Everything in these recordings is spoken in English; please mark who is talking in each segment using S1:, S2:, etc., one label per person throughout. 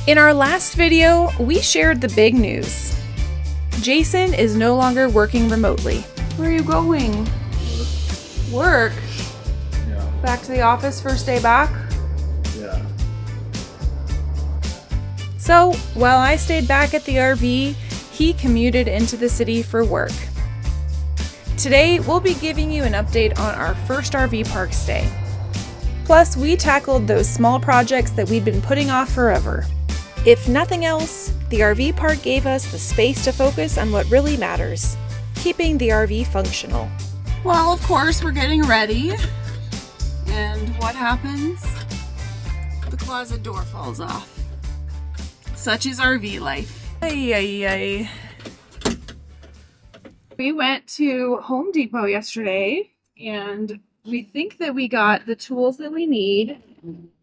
S1: In our last video, we shared the big news. Jason is no longer working remotely. Where are you going? Work?
S2: Yeah.
S1: Back to the office, first day back?
S2: Yeah.
S1: So, while I stayed back at the RV, he commuted into the city for work. Today, we'll be giving you an update on our first RV park stay. Plus, we tackled those small projects that we'd been putting off forever. If nothing else, the RV park gave us the space to focus on what really matters, keeping the RV functional. Well, of course, we're getting ready. And what happens? The closet door falls off. Such is RV life. Ay, ay, ay. We went to Home Depot yesterday, and we think that we got the tools that we need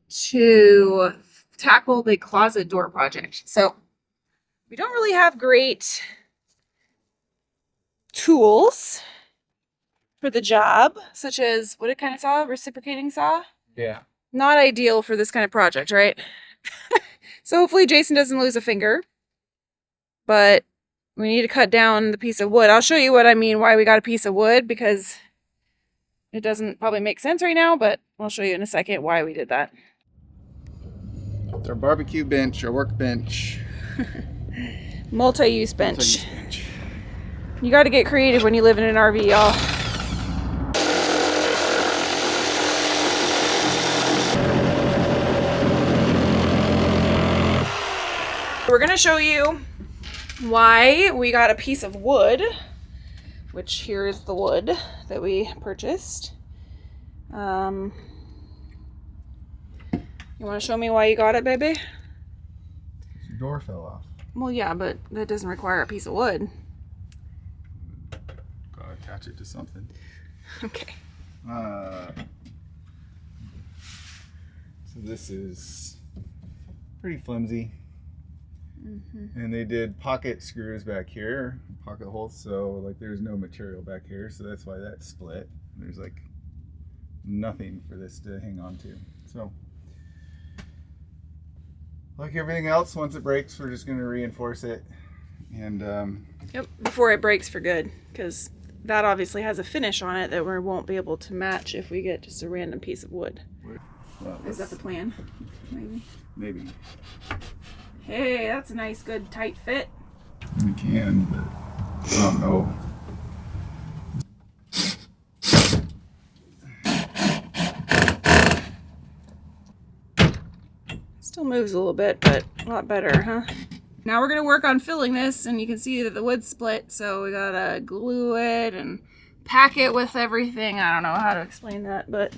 S1: to tackle the closet door project. So we don't really have great tools for the job, such as, what kind of saw? Reciprocating saw?
S2: Yeah.
S1: Not ideal for this kind of project, right? So hopefully Jason doesn't lose a finger, but we need to cut down the piece of wood. I'll show you what I mean, why we got a piece of wood, because it doesn't probably make sense right now, but I'll show you in a second why we did that.
S2: It's our barbecue bench, our workbench.
S1: Multi-use bench. You got to get creative when you live in an RV, y'all. We're going to show you why we got a piece of wood, which here is the wood that we purchased. You want to show me why you got it, baby?
S2: Your door fell off.
S1: Well, yeah, but that doesn't require a piece of wood.
S2: Gotta attach it to something.
S1: Okay.
S2: So this is pretty flimsy. And they did pocket screws back here, pocket holes, so like there's no material back here, so that's why that split. There's like nothing for this to hang on to. So like everything else, once it breaks, we're just going to reinforce it. And
S1: yep, before it breaks for good, because that obviously has a finish on it that we won't be able to match if we get just a random piece of wood.
S2: well,
S1: Is that the plan?
S2: Maybe.
S1: Hey, that's a nice, good, tight fit.
S2: We can, but I don't know.
S1: Still moves a little bit, but a lot better, huh? Now we're gonna work on filling this, and you can see that the wood's split, so we gotta glue it and pack it with everything. I don't know how to explain that, but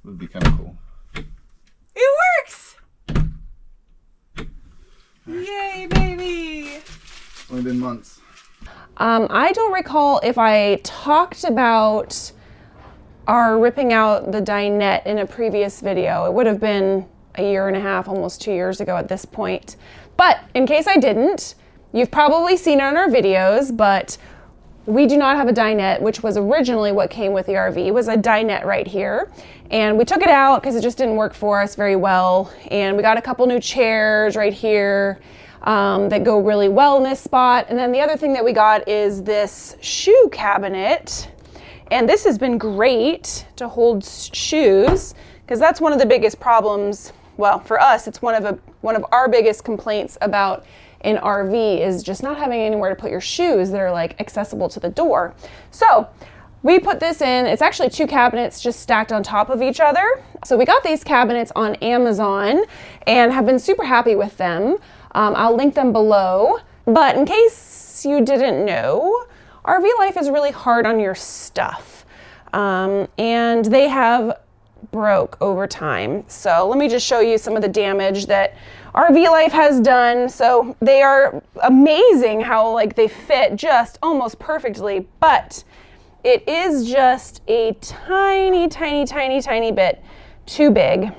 S2: Would be kind of cool.
S1: it works! Yay, baby!
S2: It's only been months.
S1: I don't recall if I talked about our ripping out the dinette in a previous video. It would have been a year and a half, almost 2 years ago at this point. But in case I didn't, you've probably seen it on our videos, but we do not have a dinette, which was originally what came with the RV. It was a dinette right here. And we took it out because it just didn't work for us very well. And we got a couple new chairs right here that go really well in this spot. And then the other thing that we got is this shoe cabinet. And this has been great to hold shoes, because that's one of the biggest problems. Well, for us, it's one of our biggest complaints about an RV is just not having anywhere to put your shoes that are like accessible to the door. So we put this in. It's actually two cabinets just stacked on top of each other. So we got these cabinets on Amazon and have been super happy with them. I'll link them below. But in case you didn't know, RV Life is really hard on your stuff. And they have broke over time. So let me just show you some of the damage that RVlife has done. So they are amazing how like they fit just almost perfectly, but it is just a tiny, tiny, tiny, tiny bit too big.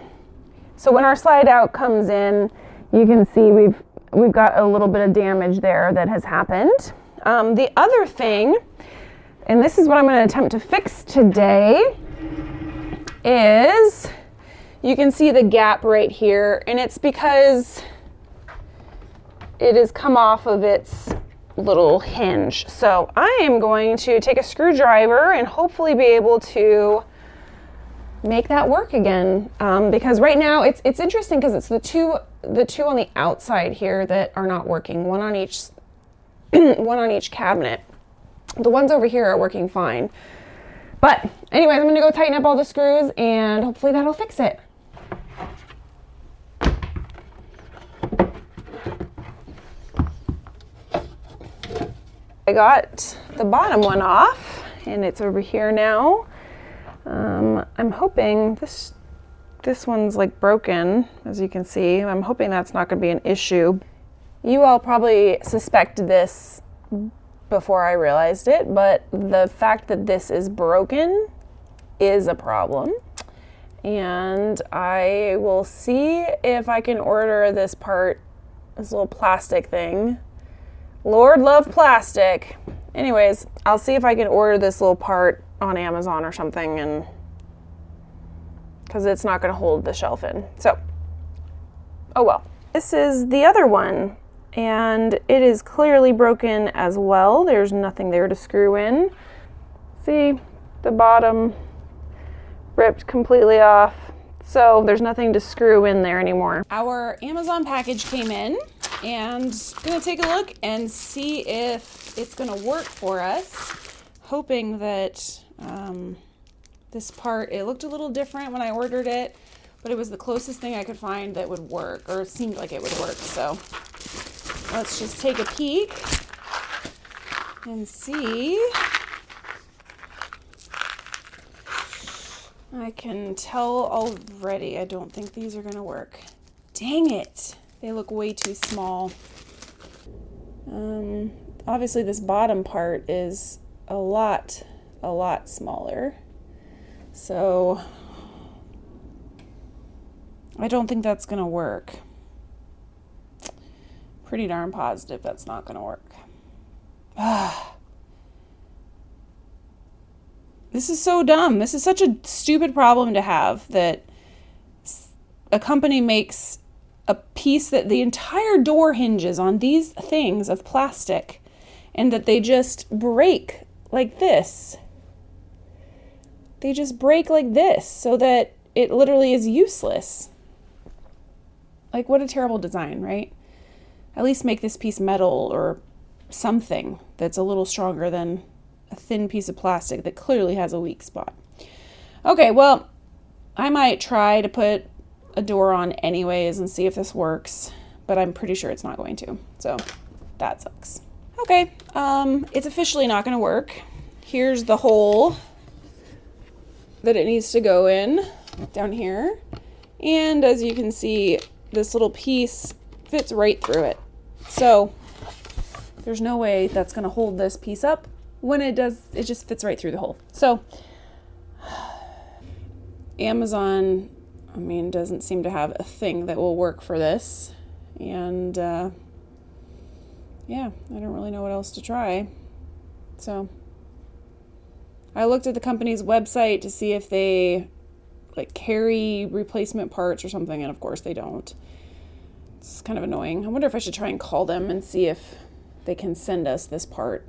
S1: So when our slide out comes in, you can see we've got a little bit of damage there that has happened. The other thing, and this is what I'm going to attempt to fix today, is you can see the gap right here, and it's because it has come off of its little hinge. So I am going to take a screwdriver and hopefully be able to make that work again, because right now it's interesting because it's the two on the outside here that are not working, one on each one on each cabinet. The ones over here are working fine, but anyways, I'm gonna go tighten up all the screws and hopefully that'll fix it. I got the bottom one off and it's over here now. I'm hoping this one's like broken, as you can see. I'm hoping that's not going to be an issue. You all probably suspected this before I realized it, but the fact that this is broken is a problem. And I will see if I can order this part, this little plastic thing. Lord love plastic. Anyways, I'll see if I can order this little part on Amazon or something, and because it's not going to hold the shelf in. So, oh well. This is the other one, and it is clearly broken as well. There's nothing there to screw in. See, the bottom ripped completely off. So there's nothing to screw in there anymore. Our Amazon package came in, and I'm gonna take a look and see if it's gonna work for us. Hoping that this part, it looked a little different when I ordered it, but it was the closest thing I could find that would work, or it seemed like it would work. So let's just take a peek and see. I can tell already, I don't think these are gonna work. Dang it, they look way too small. Obviously this bottom part is a lot smaller. So I don't think that's gonna work. Pretty darn positive that's not gonna work. This is so dumb. This is such a stupid problem to have, that a company makes a piece that the entire door hinges on these things of plastic, and that they just break like this. They just break like this so that it literally is useless. Like, what a terrible design, right? At least make this piece metal or something that's a little stronger than a thin piece of plastic that clearly has a weak spot. Okay, well, I might try to put a door on anyways and see if this works, but I'm pretty sure it's not going to. So that sucks. Okay, it's officially not going to work. Here's the hole that it needs to go in down here. And as you can see, this little piece fits right through it. So there's no way that's going to hold this piece up. When it does, it just fits right through the hole. So Amazon, I mean, doesn't seem to have a thing that will work for this. And yeah, I don't really know what else to try. So I looked at the company's website to see if they like carry replacement parts or something, and of course they don't. It's kind of annoying. I wonder if I should try and call them and see if they can send us this part.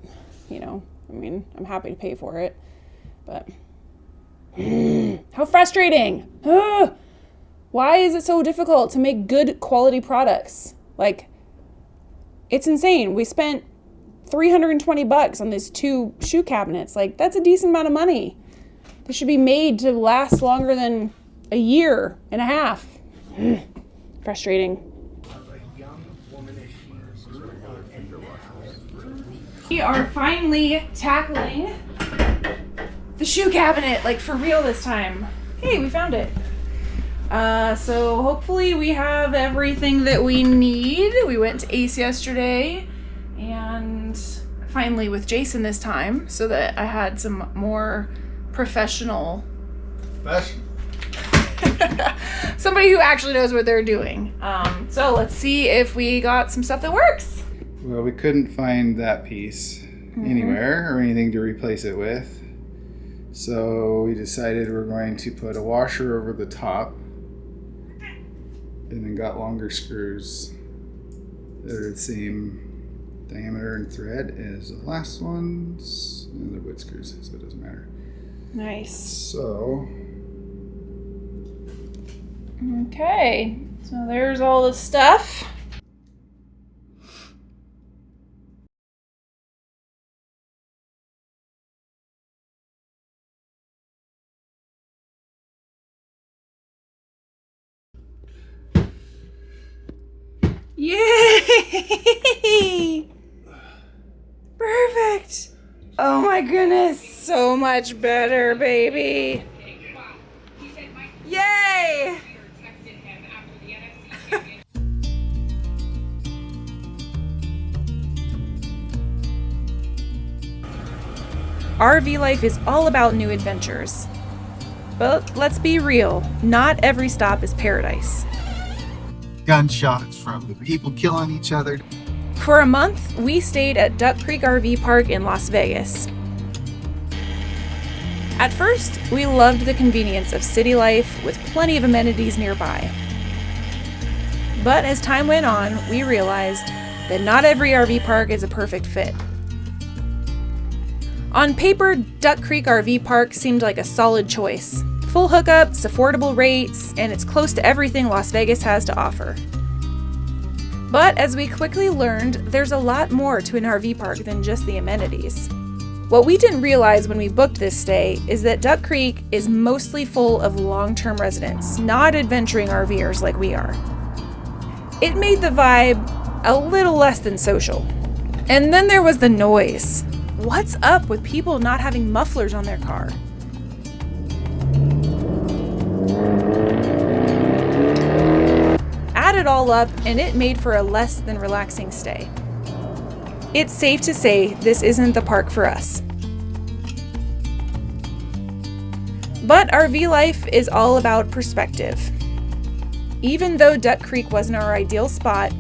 S1: You know, I mean, I'm happy to pay for it, but how frustrating. Why is it so difficult to make good quality products? Like, it's insane. We spent $320 on these 2 shoe cabinets. Like, that's a decent amount of money. They should be made to last longer than a year and a half. Frustrating. We are finally tackling the shoe cabinet, like for real this time. Hey, we found it. So hopefully we have everything that we need. We went to Ace yesterday and finally with Jason this time so that I had some more professional somebody who actually knows what they're doing. So let's see if we got some stuff that works.
S2: Well, we couldn't find that piece anywhere or anything to replace it with. So we decided we're going to put a washer over the top and then got longer screws that are the same diameter and thread as the last ones. And they're wood screws, so it doesn't matter.
S1: Nice.
S2: So.
S1: Okay, so there's all the stuff. Yay! Perfect! Oh my goodness, so much better, baby. Yay! RV life is all about new adventures. But let's be real, not every stop is paradise.
S3: Gunshots from the people killing each other.
S1: For a month, we stayed at Duck Creek RV Park in Las Vegas. At first, we loved the convenience of city life with plenty of amenities nearby. But as time went on, we realized that not every RV park is a perfect fit. On paper, Duck Creek RV Park seemed like a solid choice. Full hookups, affordable rates, and it's close to everything Las Vegas has to offer. But as we quickly learned, there's a lot more to an RV park than just the amenities. What we didn't realize when we booked this stay is that Duck Creek is mostly full of long-term residents, not adventuring RVers like we are. It made the vibe a little less than social. And then there was the noise. What's up with people not having mufflers on their car? Add it all up, and it made for a less than relaxing stay. It's safe to say this isn't the park for us. But RV life is all about perspective. Even though Duck Creek wasn't our ideal spot,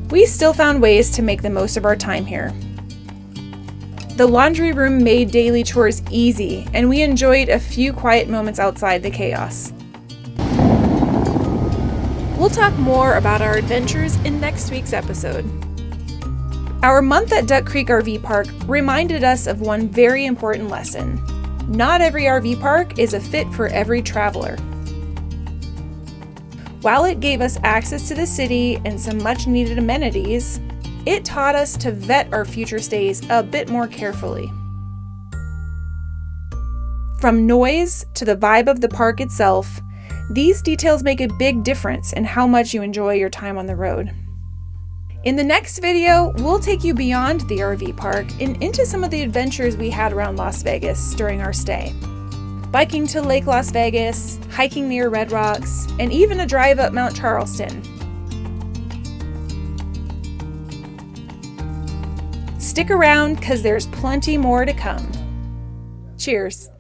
S1: we still found ways to make the most of our time here. The laundry room made daily chores easy, and we enjoyed a few quiet moments outside the chaos. We'll talk more about our adventures in next week's episode. Our month at Duck Creek RV Park reminded us of one very important lesson. Not every RV park is a fit for every traveler. While it gave us access to the city and some much-needed amenities, it taught us to vet our future stays a bit more carefully. From noise to the vibe of the park itself, these details make a big difference in how much you enjoy your time on the road. In the next video, we'll take you beyond the RV park and into some of the adventures we had around Las Vegas during our stay. Biking to Lake Las Vegas, hiking near Red Rocks, and even a drive up Mount Charleston. Stick around, because there's plenty more to come. Cheers.